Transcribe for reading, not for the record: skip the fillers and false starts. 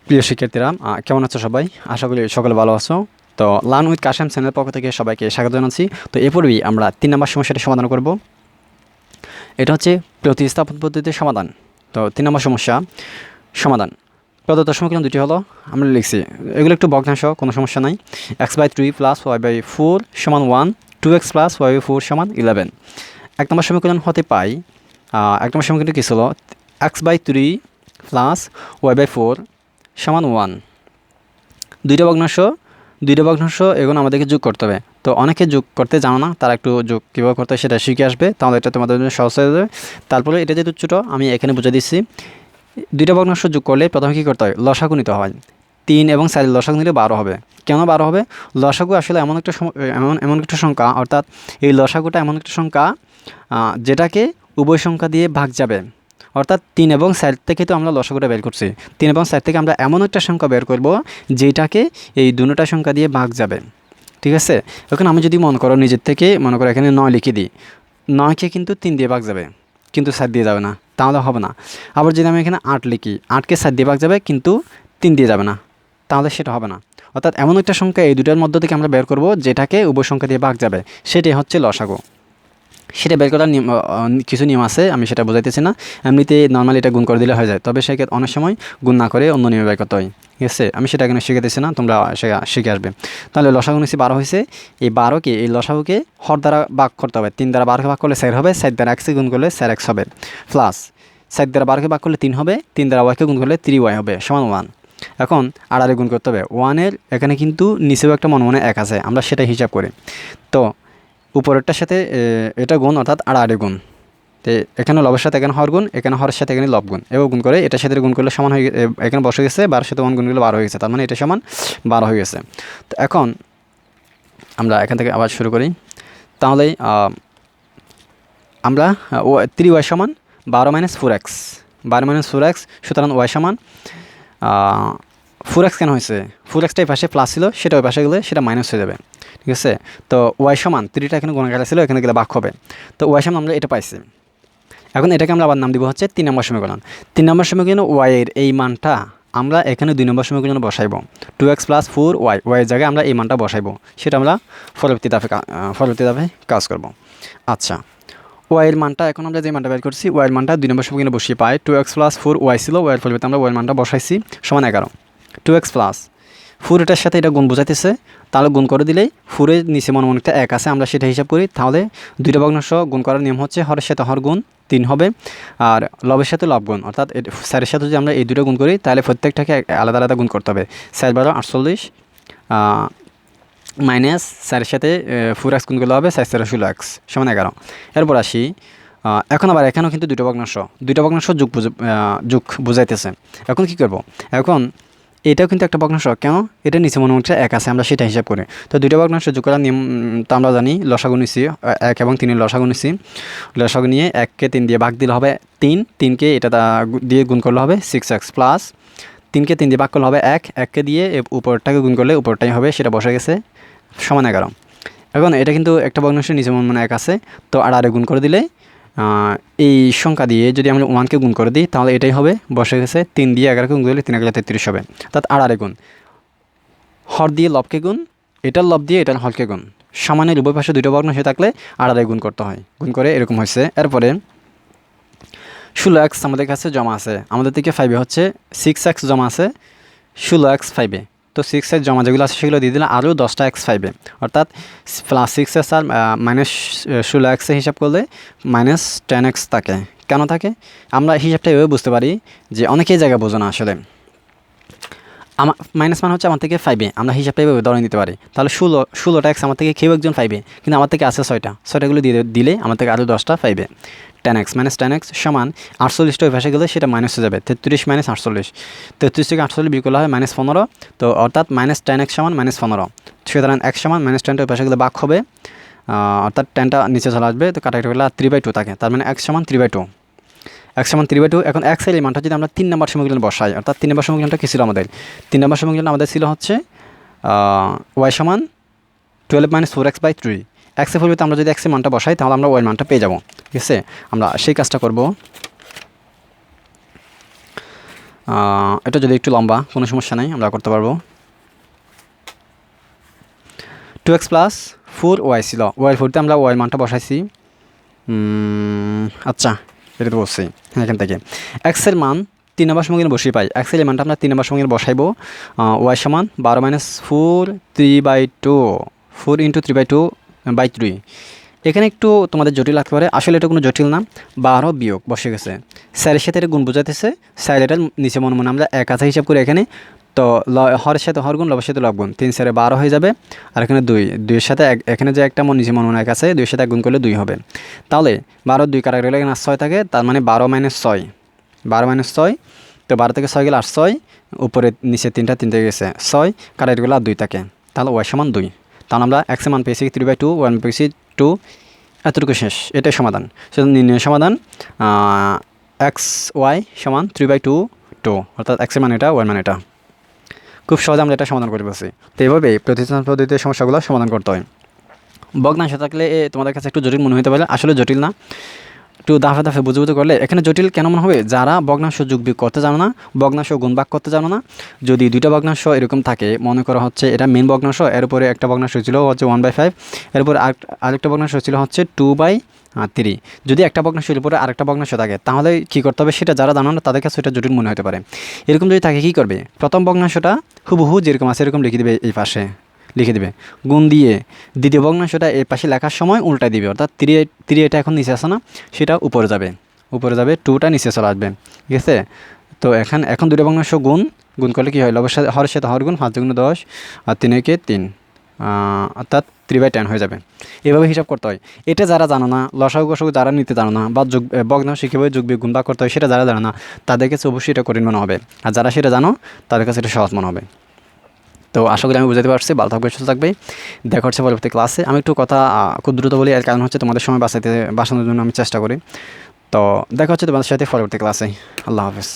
প্রিয় শিক্ষার্থীরা, কেমন আছো সবাই? আশা করি সকলে ভালো আছো। তো লার্ন উইথ কাশেম চ্যানেলের পক্ষ থেকে সবাইকে স্বাগত জানাচ্ছি। তো এ পূর্বেই আমরা 3 নম্বর সমস্যাটি সমাধান করব। এটা হচ্ছে প্রতিস্থাপন পদ্ধতিতে সমাধান। তো 3 নম্বর সমস্যা সমাধান। প্রদত্ত সমীকরণ দুটি হলো, আমরা লিখছি এগুলো একটু ভগ্নাংশ, কোনো সমস্যা নাই। x/3 + y/4 = 1, 2x + y/4 = 11। 1 নম্বর সমীকরণ হতে পাই, 1 নম্বর সমীকরণটি কী ছিল? x/3 + y/4 = 1। দুইটা ভগ্নাংশ এখন আমাদেরকে যোগ করতে হবে। তো অনেকে যোগ করতে জানো না, তারা একটু যোগ কীভাবে করতে হয় সেটা শিখে আসবে, তাহলে এটা তোমাদের জন্য সহজ হয়ে যাবে। তারপরে এটা যেহেতু ছোটো, আমি এখানে বুঝে দিচ্ছি। দুইটা ভগ্নাংশ যোগ করলে প্রথমে কী করতে হয়? লসাগু নিতে হয়। 3 এবং 4 লসাগু নিলে 12 হবে। কেন 12 হবে? লসাগু আসলে এমন একটা সংখ্যা, অর্থাৎ এই লসাগুটা এমন একটা সংখ্যা যেটাকে উভয় সংখ্যা দিয়ে ভাগ যাবে। অর্থাৎ 3 এবং 4 থেকে তো আমরা লসাগুটা বের করছি। 3 এবং 4 থেকে আমরা এমন একটা সংখ্যা বের করব যেটাকে এই দুটোটা সংখ্যা দিয়ে ভাগ যাবে। ঠিক আছে? এখন আমি যদি মনে করো নিজের থেকে মনে করো এখানে 9 লিখে দিই, 9কে কিন্তু 3 দিয়ে ভাগ যাবে, কিন্তু 4 দিয়ে যাবে না, তাহলে হবে না। আবার যদি আমি এখানে 8 লিখি, 8কে 4 দিয়ে ভাগ যাবে, কিন্তু 3 দিয়ে যাবে না, তাহলে সেটা হবে না। অর্থাৎ এমন একটা সংখ্যা এই দুটার মধ্য থেকে আমরা বের করব যেটাকে উভয় সংখ্যা দিয়ে ভাগ যাবে, সেটাই হচ্ছে লসাগু। সেটা বের করার কিছু নিয়ম আছে, আমি সেটা বোঝাইতেছি না। এমনিতে নর্মালি এটা গুণ করে দিলে হয়ে যায়, তবে সেক্ষেত্রে অনেক সময় গুণ না করে অন্য নিয়মে বের করতে হয়। ঠিক আছে? আমি সেটা এখানে শিখাইতেছি না, তোমরা শিখে আসবে। তাহলে লসাগু নিচ্ছি 12 হয়েছে। এই 12কে, এই লসাগুকে হর দ্বারা ভাগ করতে হবে। 3 দ্বারা 12কে ভাগ করলে 4 হবে, 4 দ্বারা এক্সকে গুণ করলে 4x হবে, প্লাস 4 দ্বারা 12কে ভাগ করলে 3 হবে, 3 দ্বারা ওয়াইকে গুণ করলে 3y হবে, সমান 1। এখন আড়াআড়ি গুণ করতে হবে। 1-এর এখানে কিন্তু নিচেও একটা মনে 1 আছে, আমরা সেটা হিসাব করি। তো উপরেরটার সাথে এটা গুণ, অর্থাৎ আড়াআড়ি গুণ। তো এখানে লবের সাথে এখানে হর গুণ, এখানে হরের সাথে এখানে লব গুণ, এবং গুণ করে এটার সাথে গুণ করলে সমান হয়ে এখানে বসে গেছে। 12 সাথে 1 গুণ করলে 12 হয়ে গেছে, তার মানে এটা সমান 12 হয়ে গেছে। তো এখন আমরা এখান থেকে আবার শুরু করি। তাহলে আমরা 3y সমান 12 - 4x, 12 - 4x, সুতরাং y সমান 4x। কেন হয়েছে? 4xটা এই পাশে প্লাস ছিল, সেটা ওই পাশে গেলে সেটা মাইনাস হয়ে যাবে। ঠিক আছে? তো y সমান 3টা এখানে গুণাকারে ছিল, এখানে গেলে ভাগ হবে। তো y সমান আমরা এটা পাইছি। এখন এটাকে আমরা আবার নাম দিব হচ্ছে 3 নম্বর সমীকরণ। 3 নম্বর সমীকরণে y এর এই মানটা আমরা এখানে 2 নম্বর সমীকরণে বসাইবো। 2x + 4y, y এর জায়গায় আমরা এই মানটা বসাইবো, সেটা আমরা পরবর্তী ধাপে কাজ করব। আচ্ছা, y এর মানটা এখন আমরা যে মানটা বের করছি, y এর মানটা 2 নম্বর সমীকরণে বসিয়ে পাই। 2x + 4y ছিল, y এর পরিবর্তে আমরা y এর মানটা বসাইছি সমান 11। 2x + 4 এটার সাথে এটা গুণ বোঝাইতেছে, তাহলে গুণ করে দিলেই 4 এর নিচে মনে একটা 1 আছে, আমরা সেটা হিসাব করি। তাহলে দুইটা ভগ্নাংশ গুণ করার নিয়ম হচ্ছে হরের সাথে হর গুণ 3 হবে, আর লবের সাথে লব গুণ, অর্থাৎ 4-এর সাথে যদি আমরা এই দুটো গুণ করি, তাহলে প্রত্যেকটাকে আলাদা আলাদা গুণ করতে হবে। 4 × 12 = 48, মাইনাস 4-এর সাথে 4x গুণ করলে হবে 4 × 4 = 16x সমান 11। এরপর আসি, এখন আবার এখানেও কিন্তু দুটো ভগ্নাংশ যোগ বুঝাইতেছে। এখন কি করব? এখন এটাও কিন্তু একটা ভগ্নাংশ, কেন? এটা নিচে মনে হচ্ছে 1 আছে, আমরা সেটা হিসাব করি। তো দুটো ভগ্নাংশ যোগ করার নিয়ম তো আমরা জানি, লসাগু নিছি 1 এবং 3-এর লসাগু নিছি। লসাগু নিয়ে 1কে 3 দিয়ে ভাগ দিলে হবে 3, 3কে এটা দিয়ে গুণ করলে হবে 6x, প্লাস 3কে 3 দিয়ে ভাগ করলে হবে 1, 1কে দিয়ে উপরটাকে গুণ করলে উপরটাই হবে, সেটা বসে গেছে, সমান 11। এখন এটা কিন্তু একটা ভগ্নাংশের নিচে মনে 1 আছে, তো আড়াআড়ি গুণ করে দিলে এই সংখ্যা দিয়ে যদি আমরা 1কে গুণ করে দিই, তাহলে এটাই হবে, বসে গেছে। 3 দিয়ে 11কে গুণ করলে 3 × 33 হবে, অর্থাৎ আড়াআড়ি গুণ। হর দিয়ে লবকে গুণ, এটার লব দিয়ে এটার হরকে গুণ। সমানের উভয় পাশে দুটো ভগ্নাংশ থাকলে আড়াআড়ি গুণ করতে হয়, গুণ করে এরকম হয়েছে। এরপরে 16x আমাদের কাছে জমা আছে, আমাদের থেকে 5-এ হচ্ছে 6x জমা আছে, 16x 5-এ। তো 6x জমা যেগুলো আছে সেগুলো দিয়ে দিলে আরও 10টা x 5-এ, অর্থাৎ +6x আর -16x হিসাব করলে -10x থাকে। কেন থাকে? আমরা হিসাবটা এভাবে বুঝতে পারি যে অনেকেই জায়গা বোঝো না আসলে। আমার মাইনাস মান হচ্ছে আমার থেকে 5-এ, আমরা হিসাবটা এভাবে ধরে নিতে পারি। তাহলে 16টা x আমার থেকে কেউ একজন 5-এ, কিন্তু আমার থেকে আছে 6টাগুলো দিয়ে দিলে আমার থেকে আরও 10টা 5-এ। 10x - 10x সমান 48টা ওই পাশে গেলে সেটা মাইনাস হয়ে যাবে, 33 - 48। 33 থেকে 48 বিয়োগ করলে হয় -15, তো অর্থাৎ -10x সমান -15। সুতরাং x সমান -10টা ওই পাশে গেলে ভাগ হবে, অর্থাৎ 10টা নিচে চলে আসবে, তো কাটাকাটি করলে 3/2 থাকে, তার মানে x সমান 3/2। x সমান 3/2। এখন x এর এই মানটা যদি আমরা 3 নম্বর সমীকরণে বসাই, অর্থাৎ 3 নম্বর সমীকরণটা কী ছিল আমাদের? 3 নম্বর সমীকরণ আমাদের ছিল হচ্ছে y সমান 12 - 4x/3। x এর পরিবর্তে আমরা যদি x এর মানটা বসাই, তাহলে আমরা y এর মানটা পেয়ে যাব। ঠিক আছে? আমরা সেই কাজটা করব। এটা যদি একটু লম্বা কোনো সমস্যা নেই, আমরা করতে পারবো। 2x প্লাস 4y ছিল, ওয়াই 4তে আমরা ওয়াই মানটা বসাইছি। আচ্ছা, এটা তো বসছি এখান থেকে এক্সের মান 3 নম্বর সমীকরণে বসিয়ে পাই। এক্সের এই মানটা আমরা 3 নম্বর সমীকরণে বসাইবো। ওয়াই সমান 12 - 4 3/2, 4 × 3/2/3। এখানে একটু তোমাদের জটিল লাগতে পারে, আসলে এটা কোনো জটিল না। 12 বিয়োগ বসে গেছে, স্যারের সাথে এটা গুণ বোঝাইতেছে, স্যার এটা নিচে মনে মনে আমরা এক হাতে হিসাব করে এখানে তো হরের সাথে হর গুণ, লবের সাথে লব গুণ, 3 4 12 হয়ে যাবে। আর এখানে 2, 2 এর সাথে এখানে যে একটা নিচে মনে মনে এক আছে, 2 এর সাথে এক গুণ করলে 2 হবে। তাহলে 12 2 কাটাকাটি হলে এখানে 6 থাকে, তার মানে 12 - 6, 12 - 6। তো 12 থেকে 6 গেলে 8, 6 উপরে নিচে 3টা, 3 থেকে গেছে 6, কাটাকাটি গেলে আর 2 থাকে। তাহলে ওয়াই সমান 2। তাহলে আমরা এক্সের মান পেয়েছি 3/2, ওয়াই মান পেয়েছি 2। এতটুকু শেষ, এটাই সমাধান। সেজন্য নির্ণয় সমাধান এক্স ওয়াই সমান 3/2 2, অর্থাৎ এক্সের মান এটা, ওয়াই মান এটা। খুব সহজে আমরা এটা সমাধান করে বসি। তো এইভাবে প্রতিস্থাপন পদ্ধতিতে সমস্যাগুলো সমাধান করতে হয়। ভগ্নাংশ থাকলে তোমাদের কাছে একটু জটিল মনে হতে পারে, আসলে জটিল না। একটু দাফে দাফে বুঝে বুঝে করলে এখানে জটিল কেন মনে হবে? যারা ভগ্নাংশ যোগ বিয়োগ করতে জানো না, ভগ্নাংশ গুণ ভাগ করতে জানো না, যদি দুইটা ভগ্নাংশ এরকম থাকে, মনে করা হচ্ছে এটা মেন ভগ্নাংশ, এর উপরে একটা ভগ্নাংশ ছিল হচ্ছে 1/5, এরপরে আরেকটা ভগ্নাংশ ছিল হচ্ছে 2/3। যদি একটা ভগ্নাংশের উপরে আরেকটা ভগ্নাংশ থাকে, তাহলে কী করতে হবে সেটা যারা জানো না তাদের কাছে এটা জটিল মনে হতে পারে। এরকম যদি থাকে কী করবে? প্রথম ভগ্নাংশটা হুবহু যেরকম আছে এরকম লিখে দেবে, এই পাশে লিখে দেবে, গুণ দিয়ে দ্বিতীয় ভগ্নাংশটা এর পাশে লেখার সময় উল্টাই দিবে, অর্থাৎ 3 এটা এখন নিচে আসে না, সেটা উপরে যাবে, 2টা নিচে চলে আসবে, ঠিক আছে? তো এখন দুটো ভগ্নাংশ গুণ করলে কী হয়? হরের সাথে হর গুণ, 5 × 10 আর 3 × 3, অর্থাৎ 3/10 হয়ে যাবে। এভাবে হিসাব করতে হয়। এটা যারা জানো না, লসাগু গসাগু যারা নিতে জানো না, বা ভগ্নাংশ কীভাবে যোগ বিয়োগ গুণ ভাগ করতে হয় সেটা যারা জানো না, তাদের কাছে অবশ্যই এটা কঠিন মনে হবে। আর যারা সেটা জানো তাদের কাছে এটা সহজ মনে হবে। তো আশা করি আমি বুঝাতে পারছি। ভালো থাকবে, সুস্থ থাকবে। দেখা হচ্ছে পরবর্তী ক্লাসে। আমি একটু কথা খুব দ্রুত বলি, এর কারণ হচ্ছে তোমাদের সময় বাঁচানোর জন্য আমি চেষ্টা করি। তো দেখা হচ্ছে তোমাদের সাথে পরবর্তী ক্লাসে। আল্লাহ হাফেজ।